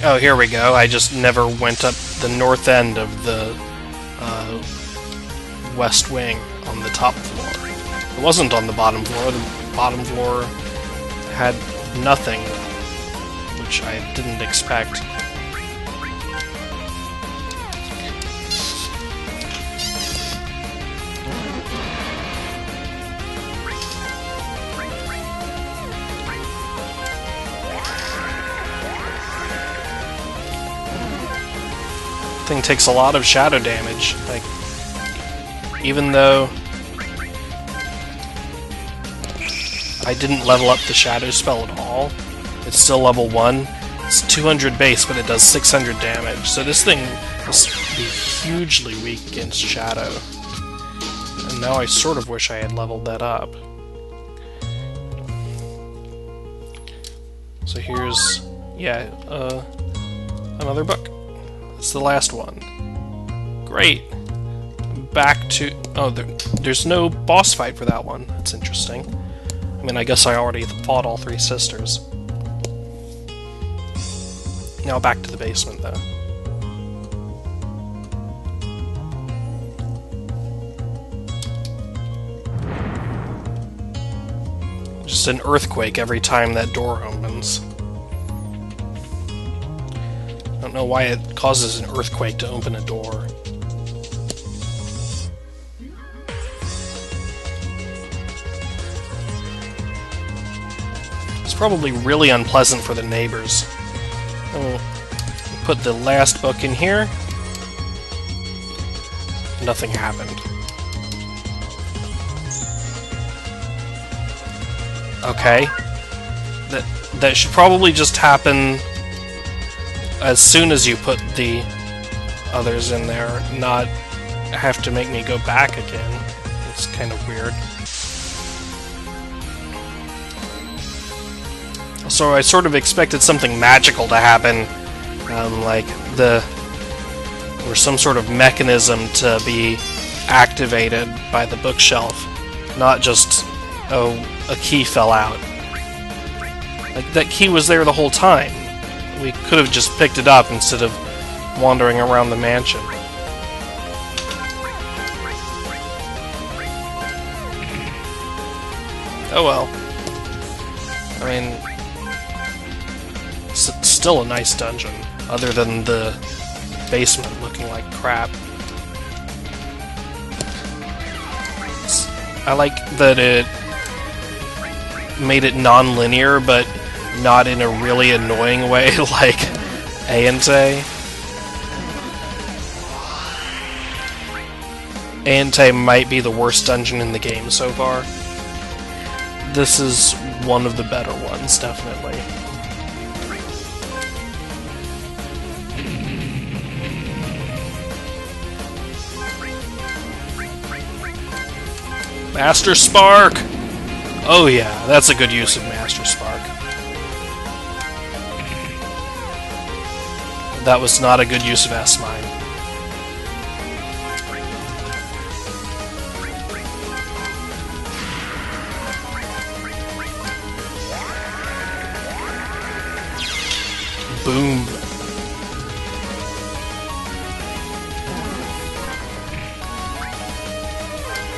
Oh, here we go. I just never went up the north end of the west wing on the top floor. It wasn't on the bottom floor. The bottom floor had nothing, which I didn't expect. Thing takes a lot of shadow damage. Like, even though I didn't level up the shadow spell at all, it's still level 1. It's 200 base, but it does 600 damage. So this thing must be hugely weak against shadow. And now I sort of wish I had leveled that up. So here's, yeah, another book. It's the last one. Great. Back to... Oh, there's no boss fight for that one. That's interesting. I mean, I guess I already fought all 3 sisters. Now back to the basement, though. Just an earthquake every time that door opens. I don't know why it causes an earthquake to open a door. It's probably really unpleasant for the neighbors. Oh, put the last book in here. Nothing happened. Okay. That should probably just happen as soon as you put the others in there, not have to make me go back again. It's kind of weird. So I sort of expected something magical to happen, like or some sort of mechanism to be activated by the bookshelf, not just, oh, a key fell out. Like, that key was there the whole time. We could have just picked it up instead of wandering around the mansion. Oh well. I mean, it's still a nice dungeon, other than the basement looking like crap. I like that it made it non-linear, but not in a really annoying way like Aente. Aente might be the worst dungeon in the game so far. This is one of the better ones, definitely. Master Spark! Oh yeah, that's a good use of Master Spark. That was not a good use of S-Mine. Boom.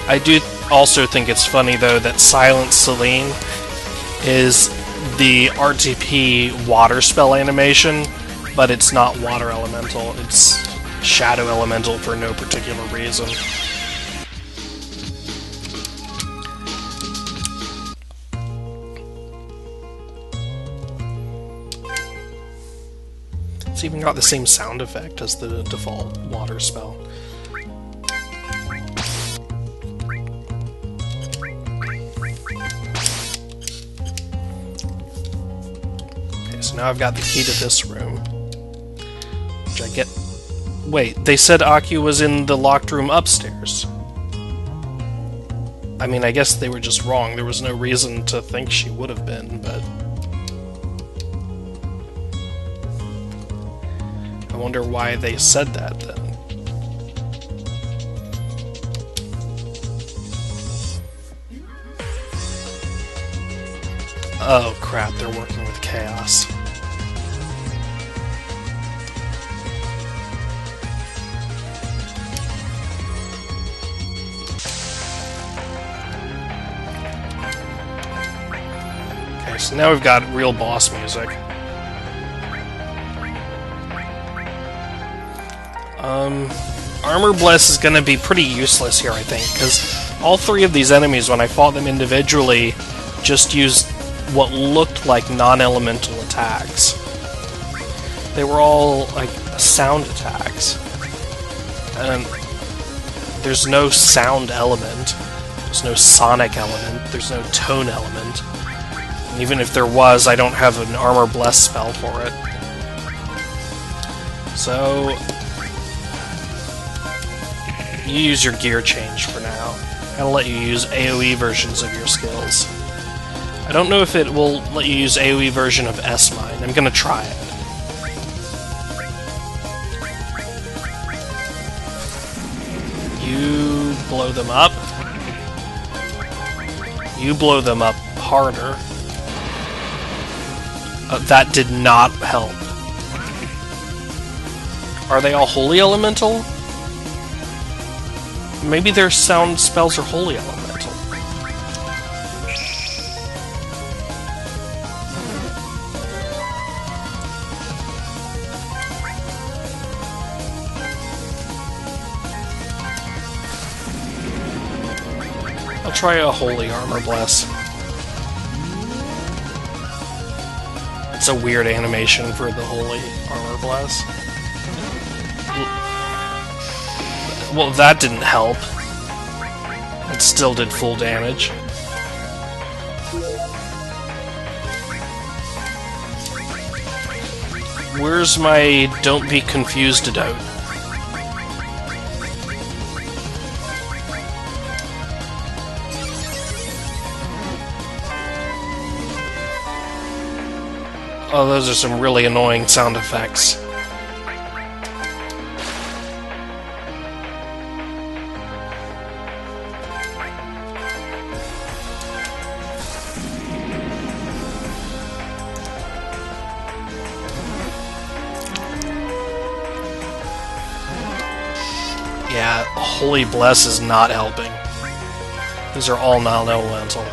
I do also think it's funny, though, that Silent Celine is the RTP water spell animation, but it's not water elemental, it's shadow elemental for no particular reason. It's even got the same sound effect as the default water spell. Okay, so now I've got the key to this room. Which I get... Wait, they said Aki was in the locked room upstairs. I mean, I guess they were just wrong. There was no reason to think she would have been, but... I wonder why they said that, then. Oh crap, they're working with Chaos. So now we've got real boss music. Armor Bless is going to be pretty useless here, I think, because all three of these enemies, when I fought them individually, just used what looked like non-elemental attacks. They were all, like, sound attacks. And there's no sound element. There's no sonic element. There's no tone element. And even if there was, I don't have an Armor Bless spell for it. So you use your gear change for now. I'll let you use AoE versions of your skills. I don't know if it will let you use AoE version of S-Mine. I'm gonna try it. You blow them up. You blow them up harder. That did not help. Are they all Holy Elemental? Maybe their sound spells are Holy Elemental. I'll try a Holy Armor Bless. It's a weird animation for the Holy Armor Bless. Well, that didn't help. It still did full damage. Where's my Don't Be Confused about? Oh, those are some really annoying sound effects. Yeah, Holy Bless is not helping. These are all non-elemental.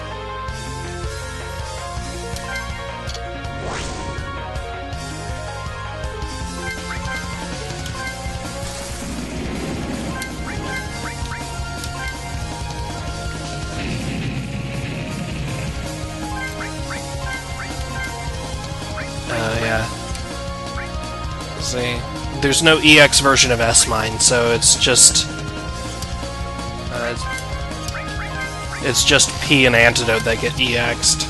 Yeah. See, there's no EX version of S-Mine, so it's just P and Antidote that get EX'd,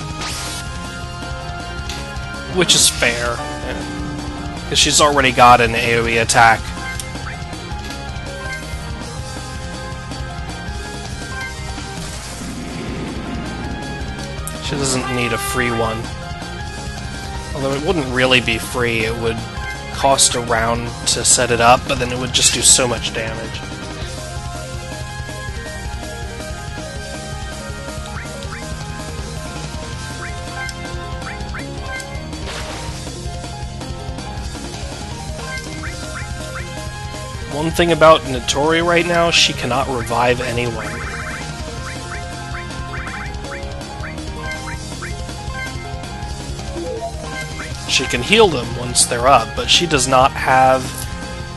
which is fair, because she's already got an AoE attack. She doesn't need a free one. Although it wouldn't really be free, it would cost a round to set it up, but then it would just do so much damage. One thing about Notori right now, she cannot revive anyone. She can heal them once they're up, but she does not have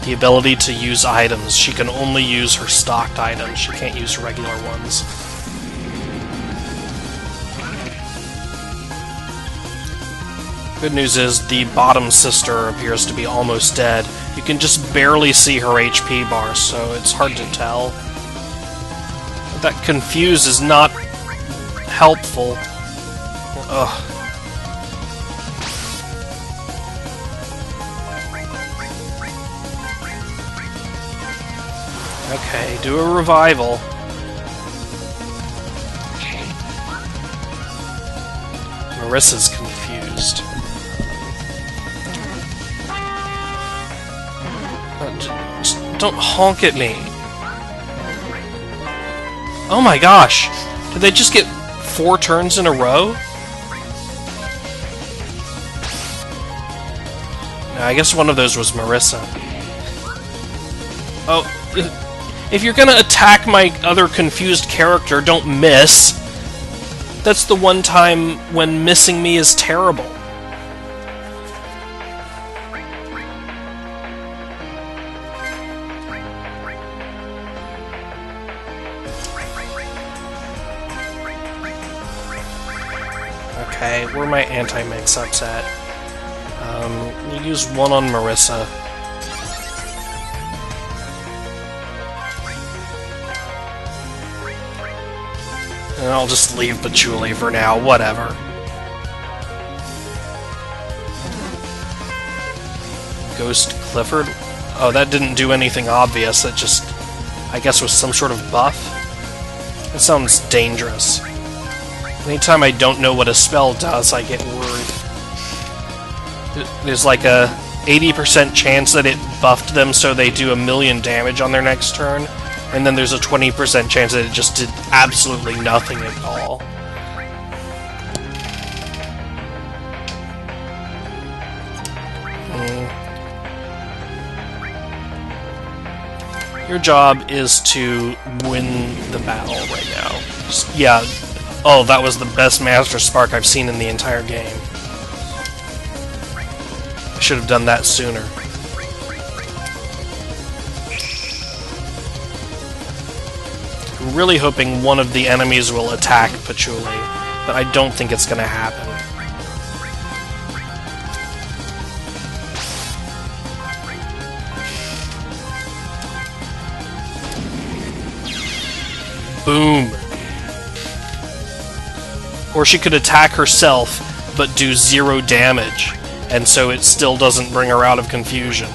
the ability to use items. She can only use her stocked items. She can't use regular ones. Good news is the bottom sister appears to be almost dead. You can just barely see her HP bar, so it's hard to tell. But that confuse is not helpful. Ugh. Okay, do a revival. Marissa's confused. Just don't honk at me. Oh my gosh! Did they just get 4 turns in a row? No, I guess one of those was Marissa. Oh, if you're gonna attack my other confused character, don't miss. That's the one time when missing me is terrible. Okay, where are my anti-mix-ups at? We'll use one on Marissa. And I'll just leave Patchouli for now, whatever. Ghost Clifford? Oh, that didn't do anything obvious, it just, I guess, was some sort of buff? That sounds dangerous. Anytime I don't know what a spell does, I get worried. There's like a 80% chance that it buffed them so they do 1,000,000 damage on their next turn, and then there's a 20% chance that it just did absolutely nothing at all. Your job is to win the battle right now. Yeah. Oh, that was the best Master Spark I've seen in the entire game. I should have done that sooner. I'm really hoping one of the enemies will attack Patchouli, but I don't think it's gonna happen. Boom! Or she could attack herself, but do 0 damage, and so it still doesn't bring her out of confusion.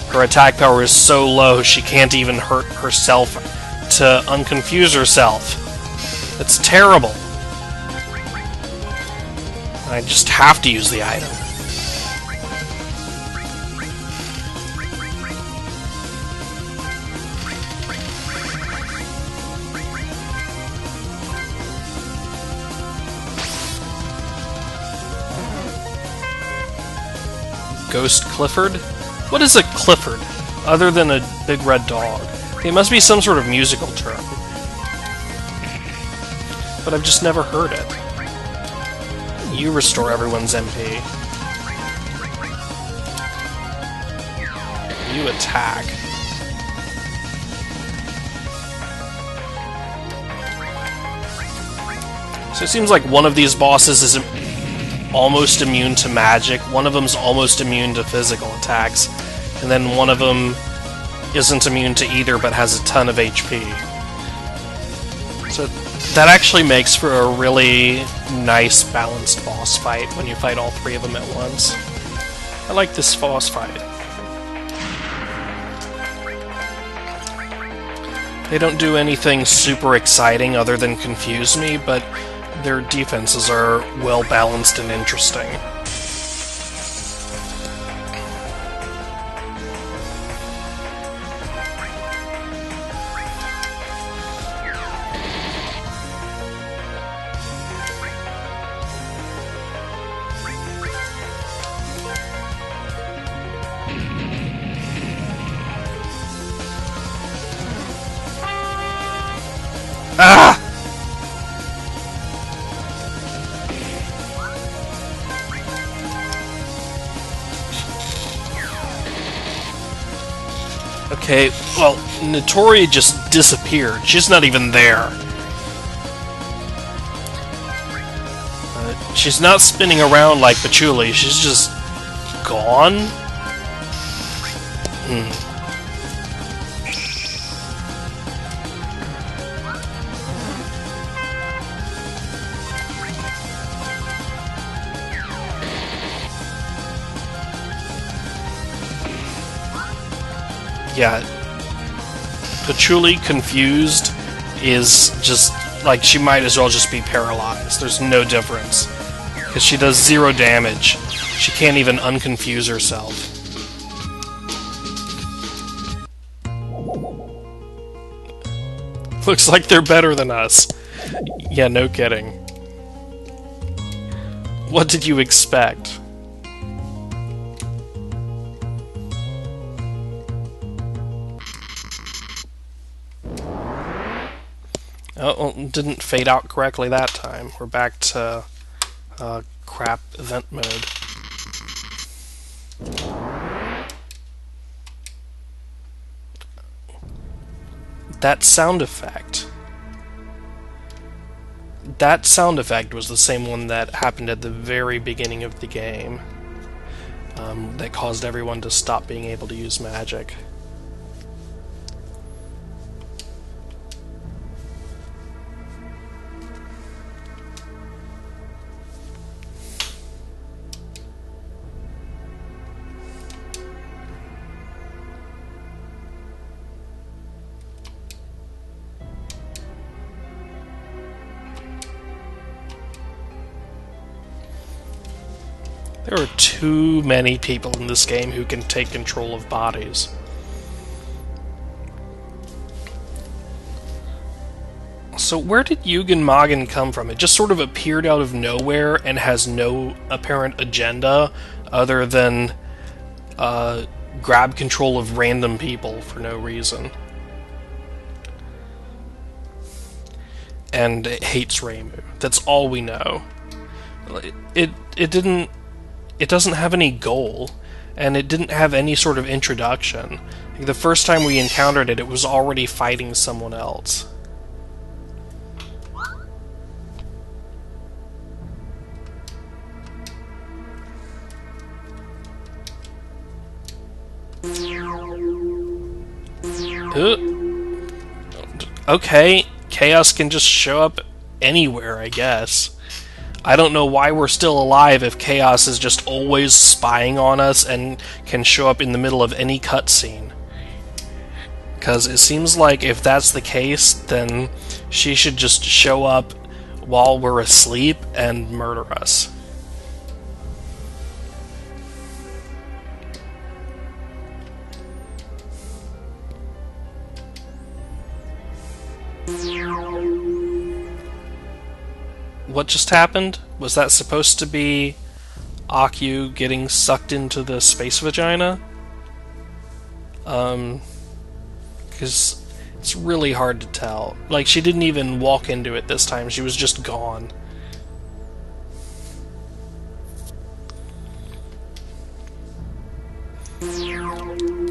Her attack power is so low, she can't even hurt herself to unconfuse herself. That's terrible. I just have to use the item. Ghost Clifford? What is a Clifford, other than a big red dog? It must be some sort of musical term. But I've just never heard it. You restore everyone's MP. You attack. So it seems like one of these bosses is almost immune to magic, one of them's almost immune to physical attacks, and then one of them isn't immune to either but has a ton of HP. So that actually makes for a really nice balanced boss fight when you fight all 3 of them at once. I like this boss fight. They don't do anything super exciting other than confuse me, but their defenses are well balanced and interesting. Ah! Okay, well, Notori just disappeared. She's not even there. She's not spinning around like Patchouli. She's just gone? Yeah, Patchouli confused is just, like, she might as well just be paralyzed. There's no difference. Because she does 0 damage. She can't even unconfuse herself. Looks like they're better than us. Yeah, no kidding. What did you expect? Oh, well, didn't fade out correctly that time. We're back to crap event mode. That sound effect. That sound effect was the same one that happened at the very beginning of the game. That caused everyone to stop being able to use magic. There are too many people in this game who can take control of bodies. So where did Yugen Magen come from? It just sort of appeared out of nowhere and has no apparent agenda other than grab control of random people for no reason. And it hates Reimu. That's all we know. It doesn't have any goal, and it didn't have any sort of introduction. Like, the first time we encountered it, it was already fighting someone else. Okay, Chaos can just show up anywhere, I guess. I don't know why we're still alive if Chaos is just always spying on us and can show up in the middle of any cutscene. Because it seems like if that's the case, then she should just show up while we're asleep and murder us. What just happened? Was that supposed to be Akyu getting sucked into the space vagina? Because it's really hard to tell. Like, she didn't even walk into it this time, she was just gone.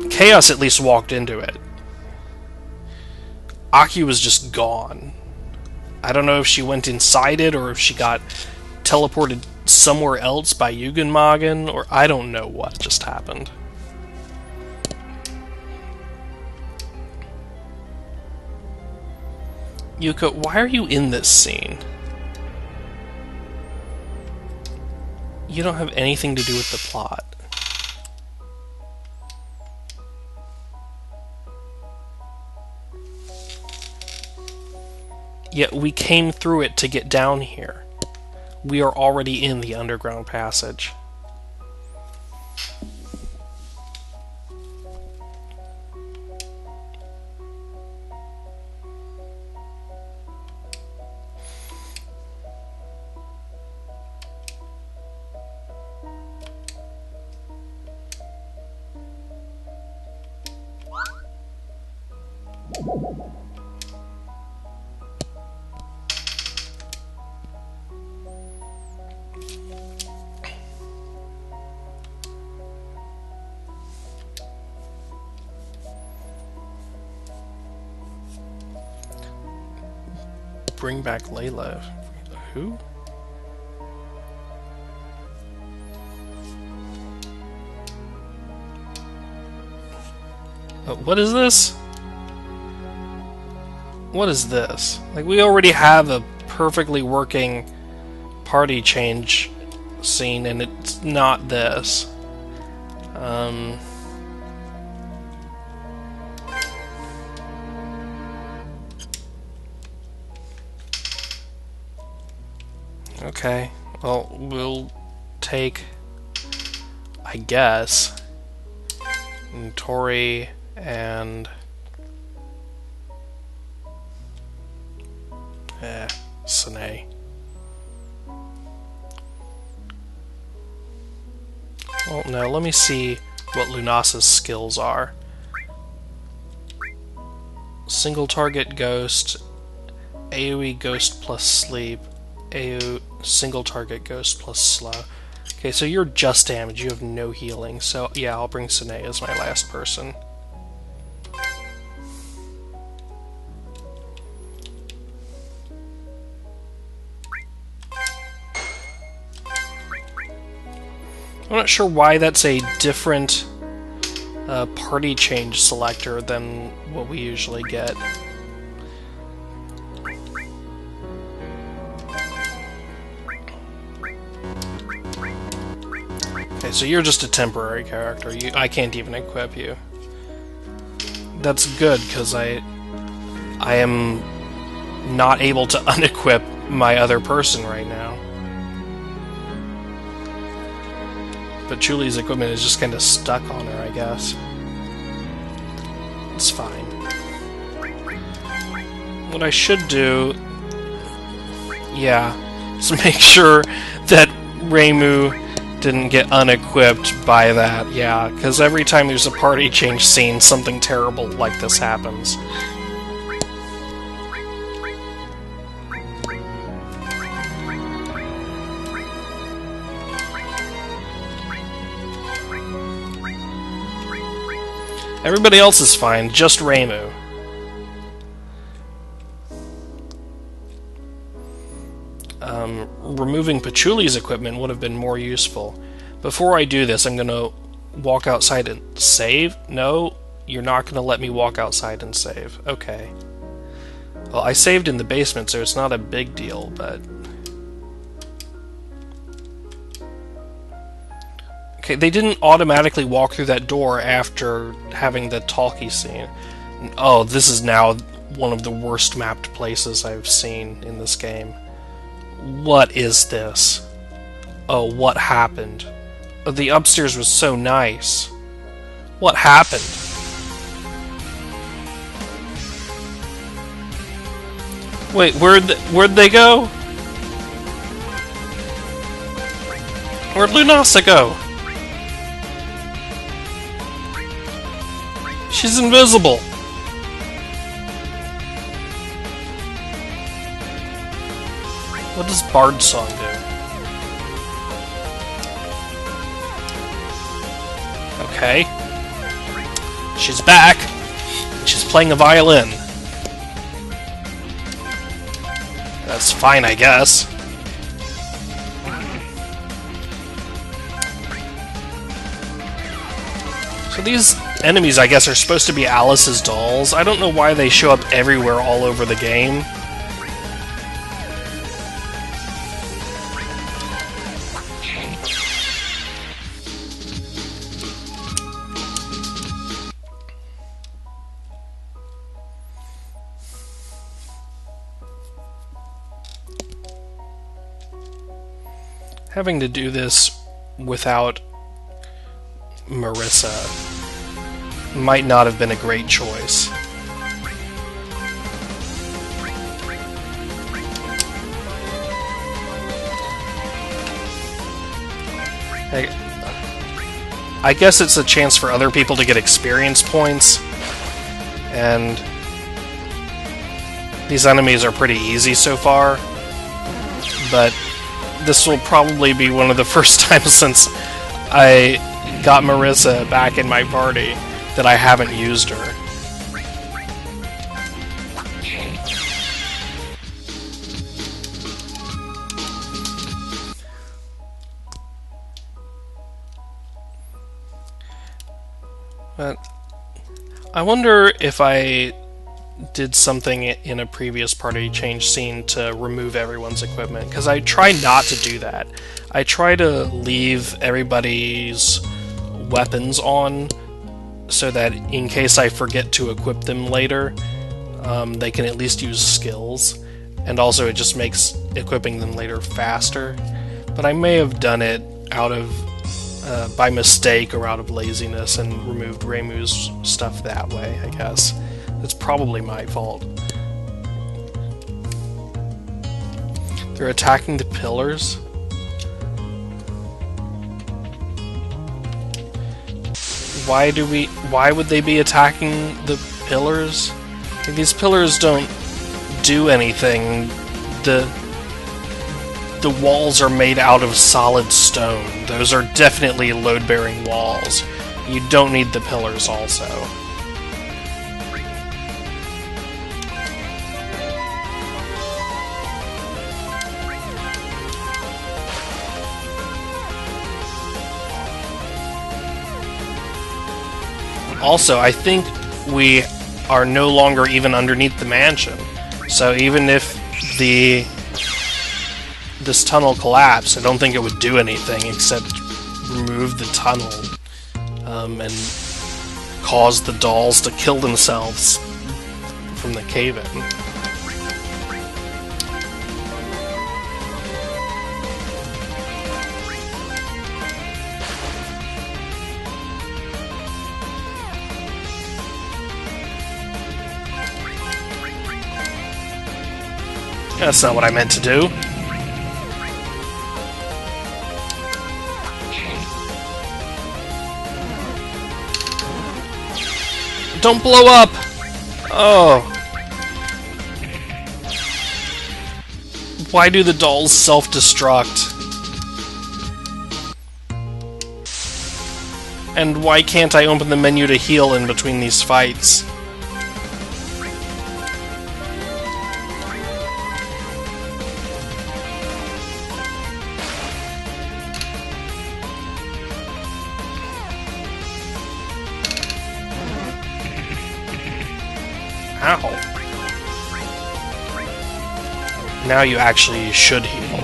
Chaos at least walked into it. Akyu was just gone. I don't know if she went inside it or if she got teleported somewhere else by Yugen Magen, or I don't know what just happened. Yuka, why are you in this scene? You don't have anything to do with the plot. Yet we came through it to get down here. We are already in the underground passage. Bring back Layla. Who? What is this? What is this? Like, we already have a perfectly working party change scene, and it's not this. Okay, well, we'll take, I guess, Tori and Sine. Well, no, let me see what Lunasa's skills are. Single target ghost, AoE ghost plus sleep. AoE single target ghost plus slow. Okay, so you're just damage, you have no healing. So yeah, I'll bring Sine as my last person. I'm not sure why that's a different party change selector than what we usually get. Okay, so you're just a temporary character. I can't even equip you. That's good, because I am not able to unequip my other person right now. But Chuli's equipment is just kind of stuck on her, I guess. It's fine. What I should do... yeah, is make sure that Reimu didn't get unequipped by that, yeah, because every time there's a party change scene, something terrible like this happens. Everybody else is fine, just Reimu. Removing Pachuli's equipment would have been more useful. Before I do this, I'm going to walk outside and save? No, you're not going to let me walk outside and save. Okay. Well, I saved in the basement, so it's not a big deal, but... okay, they didn't automatically walk through that door after having the talkie scene. Oh, this is now one of the worst mapped places I've seen in this game. What is this? Oh, what happened? Oh, the upstairs was so nice. What happened? Wait, where'd they go? Where'd Lunasa go? She's invisible. What does Bard's song do? Okay. She's back. She's playing a violin. That's fine, I guess. So these enemies, I guess, are supposed to be Alice's dolls. I don't know why they show up everywhere all over the game. Having to do this without Marissa might not have been a great choice. I guess it's a chance for other people to get experience points, and these enemies are pretty easy so far, but this will probably be one of the first times since I got Marissa back in my party that I haven't used her. But I wonder if I did something in a previous party change scene to remove everyone's equipment, because I try not to do that. I try to leave everybody's weapons on so that in case I forget to equip them later, they can at least use skills, and also it just makes equipping them later faster. But I may have done it out of by mistake or out of laziness and removed Reimu's stuff that way, I guess. It's probably my fault. They're attacking the pillars? Why would they be attacking the pillars? Like, these pillars don't do anything. The walls are made out of solid stone. Those are definitely load-bearing walls. You don't need the pillars also. Also, I think we are no longer even underneath the mansion. So even if this tunnel collapsed, I don't think it would do anything except remove the tunnel and cause the dolls to kill themselves from the cave-in. That's not what I meant to do. Don't blow up! Oh. Why do the dolls self-destruct? And why can't I open the menu to heal in between these fights? Ow. Now you actually should heal.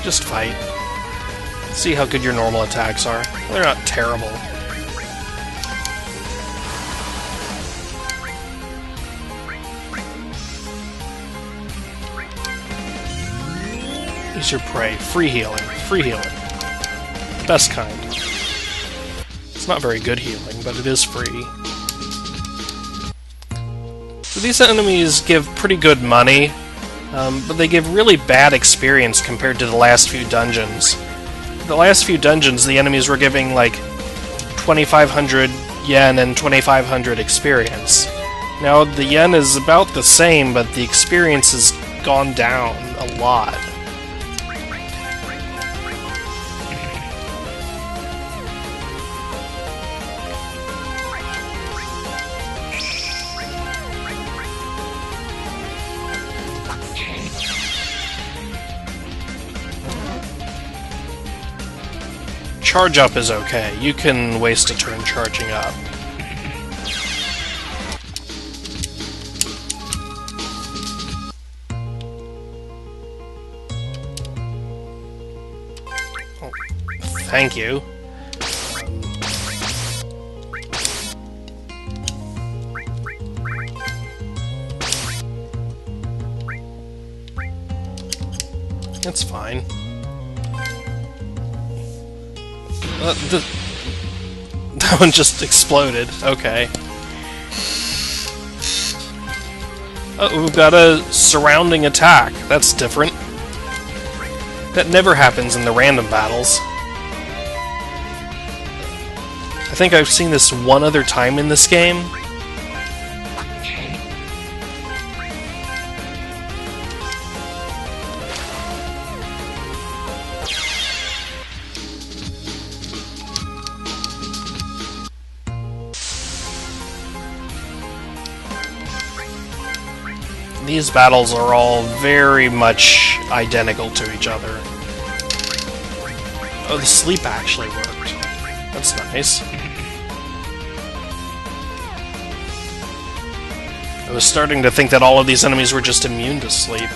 Just fight. See how good your normal attacks are. They're not terrible. Use your prey. Free healing. Free healing. Best kind. It's not very good healing, but it is free. So these enemies give pretty good money, but they give really bad experience compared to the last few dungeons. The last few dungeons, the enemies were giving like 2,500 yen and 2,500 experience. Now the yen is about the same, but the experience has gone down a lot. Charge up is okay. You can waste a turn charging up. Oh, thank you. It's fine. That one just exploded. Okay. Oh, we've got a surrounding attack. That's different. That never happens in the random battles. I think I've seen this one other time in this game. These battles are all very much identical to each other. Oh, the sleep actually worked. That's nice. I was starting to think that all of these enemies were just immune to sleep.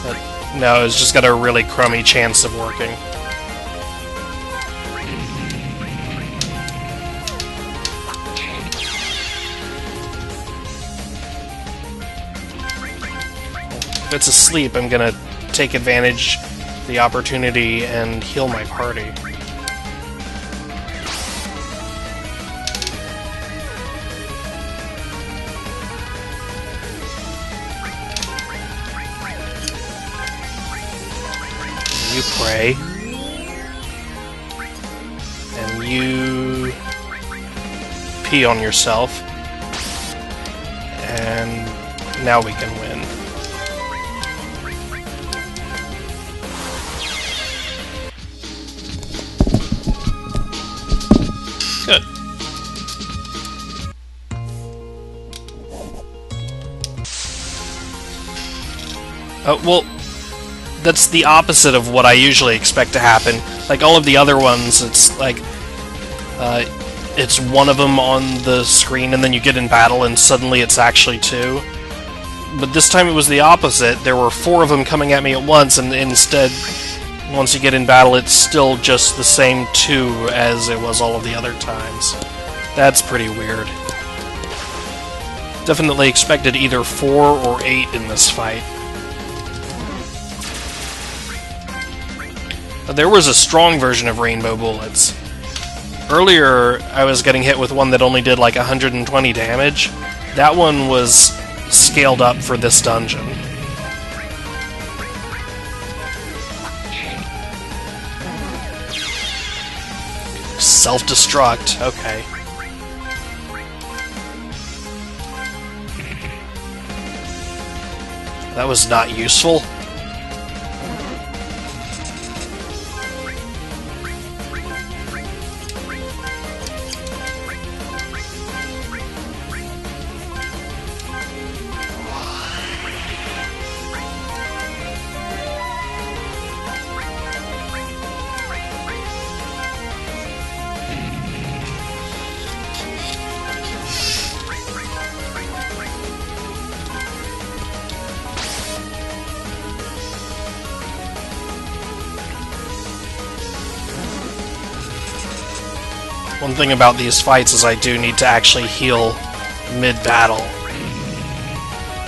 But no, it's just got a really crummy chance of working. If it's asleep, I'm gonna take advantage of the opportunity and heal my party. You pray. And you pee on yourself. And now we can win. Good. Well, that's the opposite of what I usually expect to happen. Like all of the other ones, it's like, it's one of them on the screen and then you get in battle and suddenly it's actually two. But this time it was the opposite. There were 4 of them coming at me at once, and instead, once you get in battle, it's still just the same 2 as it was all of the other times. That's pretty weird. Definitely expected either 4 or 8 in this fight. There was a strong version of Rainbow Bullets. Earlier, I was getting hit with one that only did like 120 damage. That one was scaled up for this dungeon. Self-destruct, okay. That was not useful. One thing about these fights is I do need to actually heal mid-battle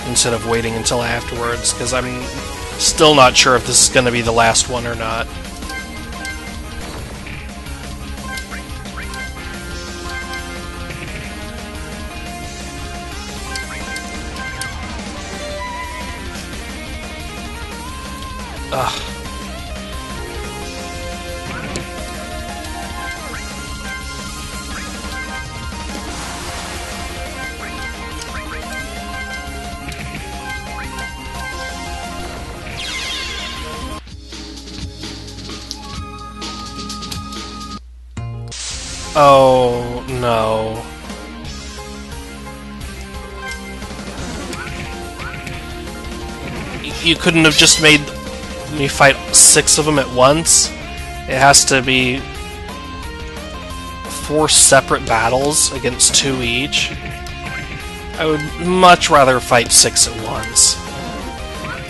instead of waiting until afterwards, because I'm still not sure if this is going to be the last one or not. Ugh. Oh, no. You couldn't have just made me fight 6 of them at once? It has to be 4 separate battles against 2 each? I would much rather fight 6 at once.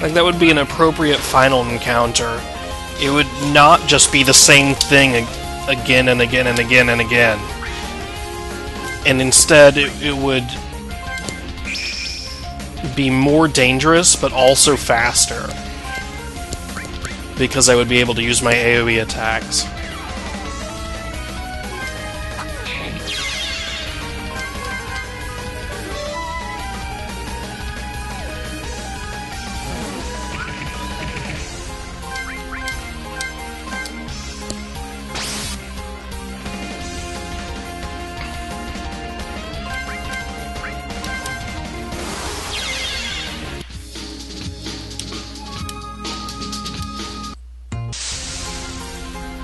Like, that would be an appropriate final encounter. It would not just be the same thing again and again and again and again. And instead, it would be more dangerous, but also faster. Because I would be able to use my AoE attacks.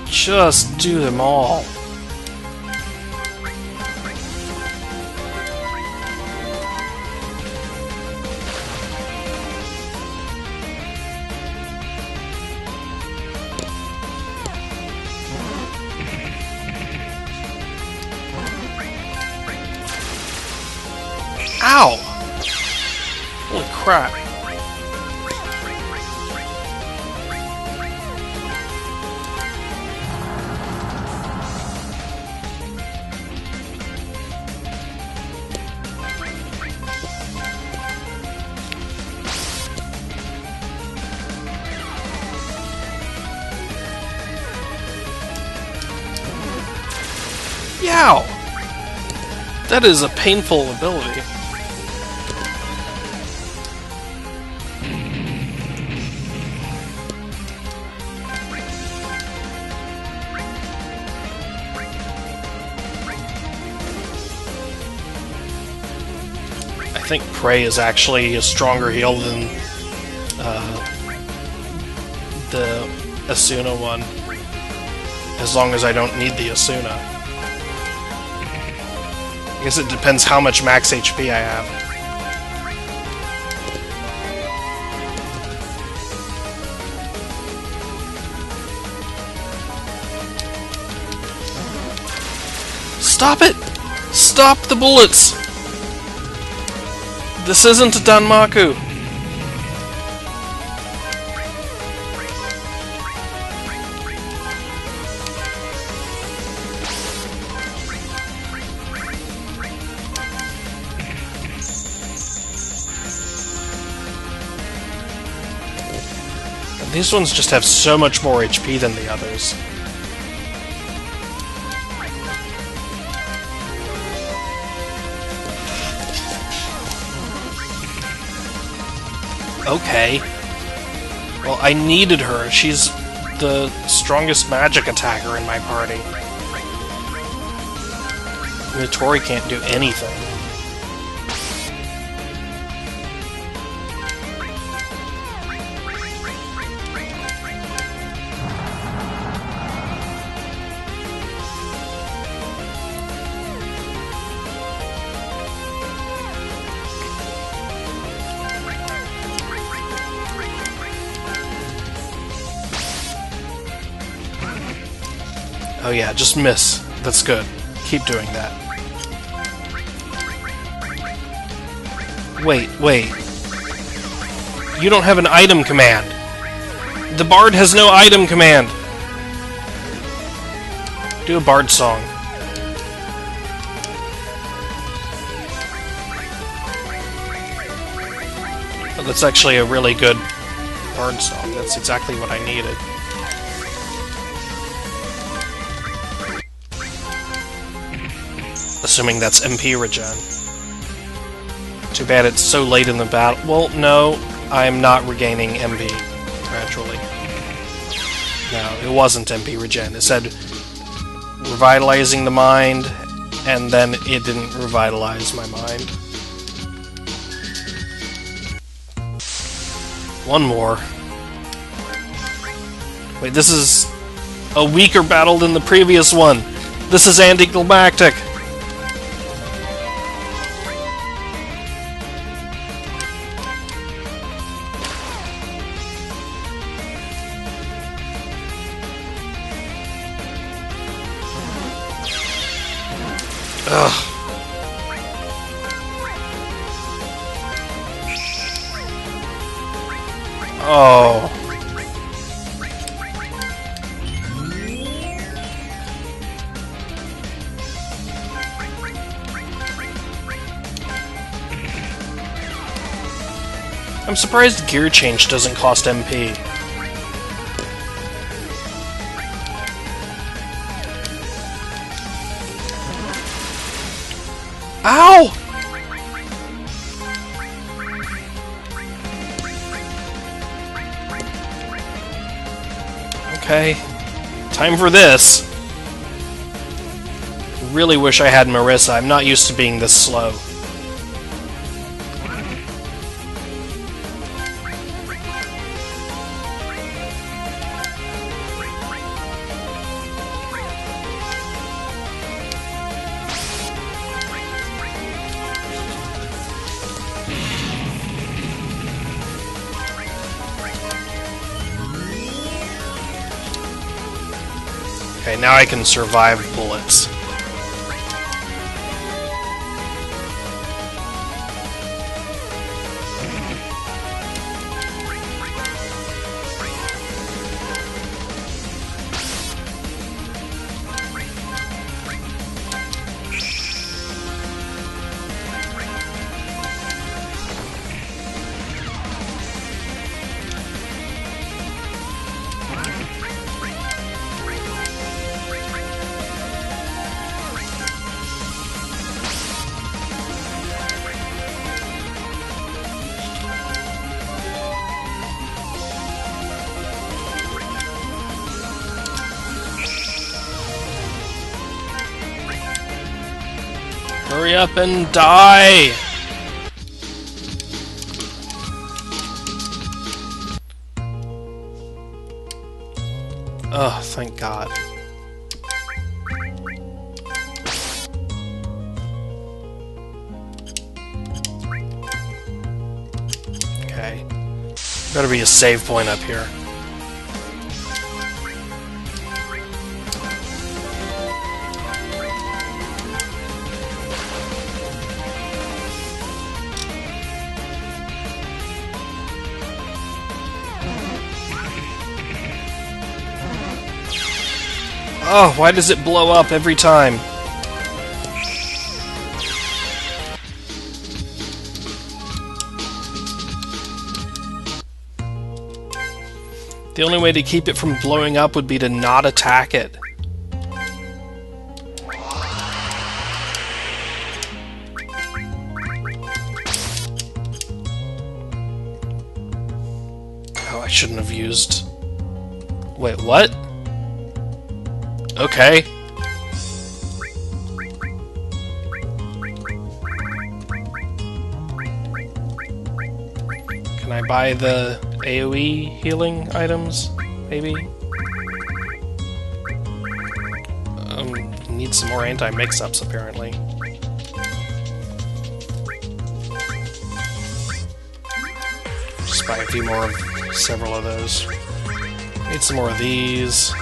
Just do them all. Ow! Holy crap. Yow! That is a painful ability. think Prey is actually a stronger heal than the Asuna one, as long as I don't need the Asuna. I guess it depends how much max HP I have. Stop it! Stop the bullets! This isn't a Danmaku! These ones just have so much more HP than the others. Okay. Well, I needed her. She's the strongest magic attacker in my party. Notori can't do anything. Oh yeah, just miss. That's good. Keep doing that. Wait. You don't have an item command. The Bard has no item command. Do a Bard song. Oh, that's actually a really good Bard song. That's exactly what I needed. Assuming that's MP regen. Too bad it's so late in the battle. Well, no, I'm not regaining MP gradually. No, it wasn't MP regen. It said revitalizing the mind, and then it didn't revitalize my mind. One more. Wait, this is a weaker battle than the previous one. This is anticlimactic. Ugh. Oh. I'm surprised gear change doesn't cost MP. Ow! Okay. Time for this. Really wish I had Marissa. I'm not used to being this slow. Okay, now I can survive bullets. Hurry up and die! Oh, thank God. Okay. Better be a save point up here. Oh, why does it blow up every time? The only way to keep it from blowing up would be to not attack it. Oh, I shouldn't have used... Wait, what? Okay. Can I buy the AoE healing items, maybe? Need some more anti-mix-ups, apparently. Just buy a few more of several of those. Need some more of these.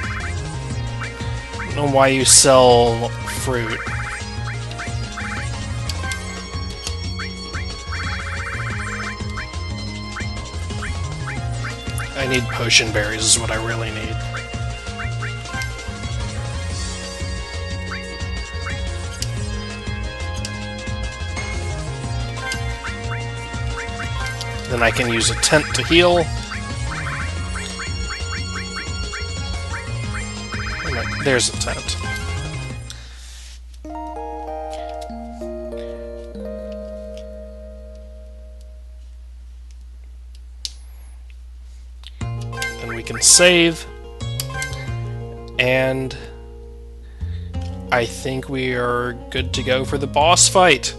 I don't know why you sell fruit. I need potion berries is what I really need. Then I can use a tent to heal. There's a tent. Then we can save. And I think we are good to go for the boss fight,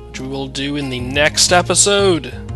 which we will do in the next episode.